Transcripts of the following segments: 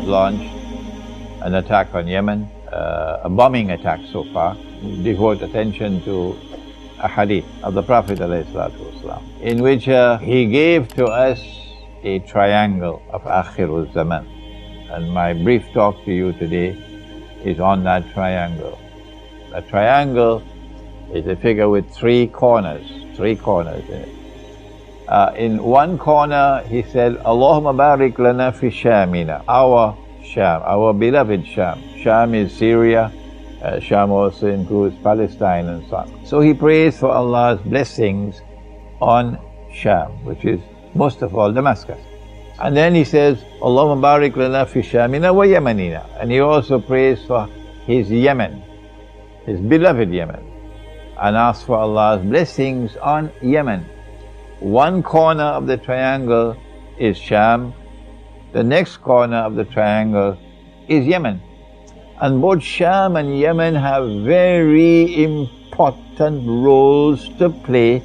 has launched an attack on Yemen, a bombing attack so far. Devote attention to a hadith of the Prophet ﷺ, in which he gave to us a triangle of Akhirul Zaman. And my brief talk to you today is on that triangle. A triangle is a figure with three corners in it. In one corner he said, Allahumma barik lana fi Shamina, our Sham, our beloved Sham. Sham is Syria, Sham also includes Palestine and so on. So he prays for Allah's blessings on Sham, which is most of all Damascus. And then he says, Allahumma barik lana fi Shamina wa Yemenina. And he also prays for his Yemen, his beloved Yemen, and asks for Allah's blessings on Yemen. One corner of the triangle is Sham, the next corner of the triangle is Yemen. And both Sham and Yemen have very important roles to play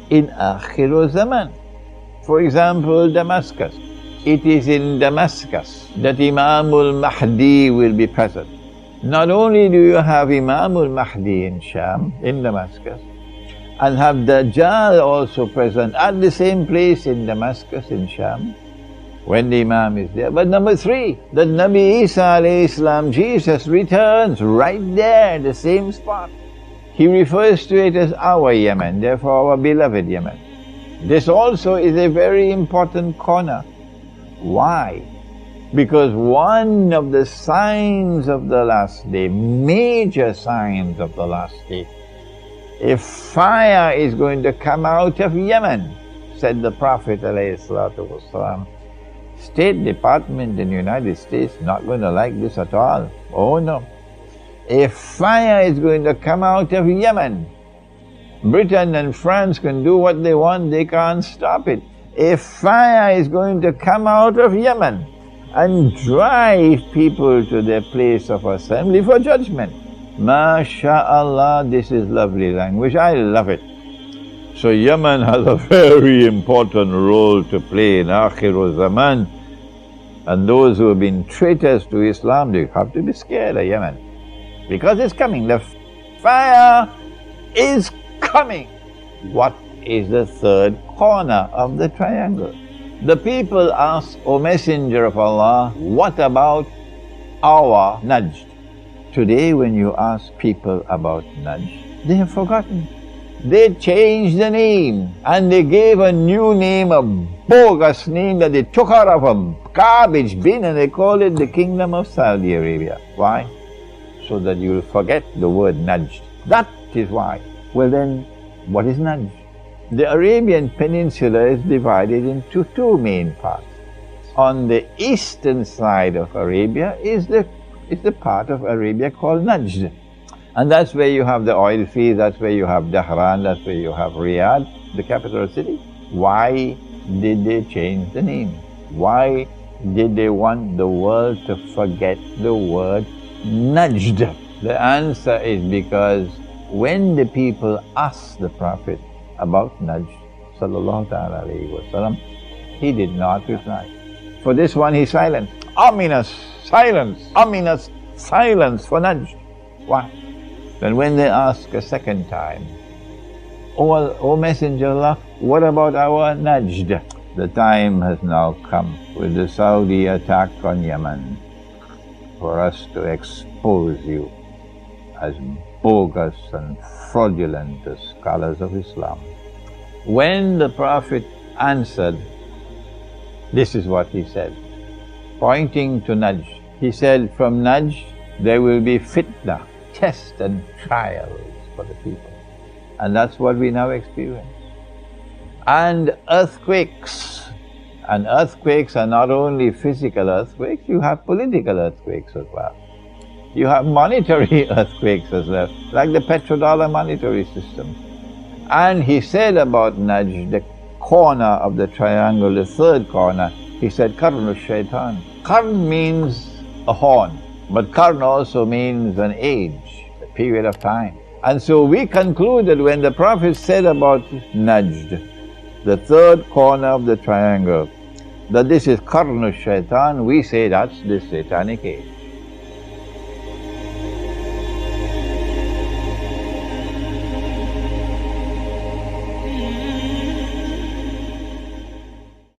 in Akhirul Zaman. For example, Damascus. It is in Damascus that Imamul Mahdi will be present. Not only do you have Imamul Mahdi in Sham, in Damascus, and have Dajjal also present at the same place in Damascus, in Sham, when the Imam is there. But number three, that Nabi Isa alayhi salam, Jesus, returns right there, the same spot. He refers to it as our Yemen, therefore our beloved Yemen. This also is a very important corner. Why? Because one of the signs of the last day, major signs of the last day, a fire is going to come out of Yemen, said the Prophet ﷺ. State Department in the United States not going to like this at all. Oh no. A fire is going to come out of Yemen. Britain and France can do what they want, they can't stop it. A fire is going to come out of Yemen and drive people to their place of assembly for judgment. MashaAllah, this is lovely language, I love it. So Yemen has a very important role to play in Akhirul Zaman, and those who have been traitors to Islam, they have to be scared of Yemen, because it's coming, the fire is coming. What is the third corner of the triangle? The people ask, O Messenger of Allah, what about our Najd? Today when you ask people about Najd, they have forgotten. They changed the name and they gave a new name, a bogus name that they took out of a garbage bin, and they call it the Kingdom of Saudi Arabia. Why? So that you'll forget the word Najd. That is why. Well then, what is Najd? The Arabian Peninsula is divided into two main parts. On the eastern side of Arabia is the part of Arabia called Najd. And that's where you have the oil fields, that's where you have Dahran, that's where you have Riyadh, the capital city. Why did they change the name? Why did they want the world to forget the word Najd? The answer is because when the people asked the Prophet about Najd, sallallahu ta'ala alayhi wa sallam, he did not reply. For this one he silenced. Ominous silence for Najd. Why? Then when they ask a second time, O Messenger of Allah, what about our Najd? The time has now come with the Saudi attack on Yemen for us to expose you as bogus and fraudulent as scholars of Islam. When the Prophet answered, this is what he said, pointing to Najd. He said, from Najd there will be fitna, test and trials for the people. And that's what we now experience. And earthquakes. And earthquakes are not only physical earthquakes, you have political earthquakes as well. You have monetary earthquakes as well, like the petrodollar monetary system. And he said about Najd, the corner of the triangle, the third corner, he said, Qarnu Shaitan. Qarn means a horn, but Qarn also means an age, a period of time. And so we concluded when the Prophet said about Najd, the third corner of the triangle, that this is Qarnu Shaitan, we say that's this satanic age.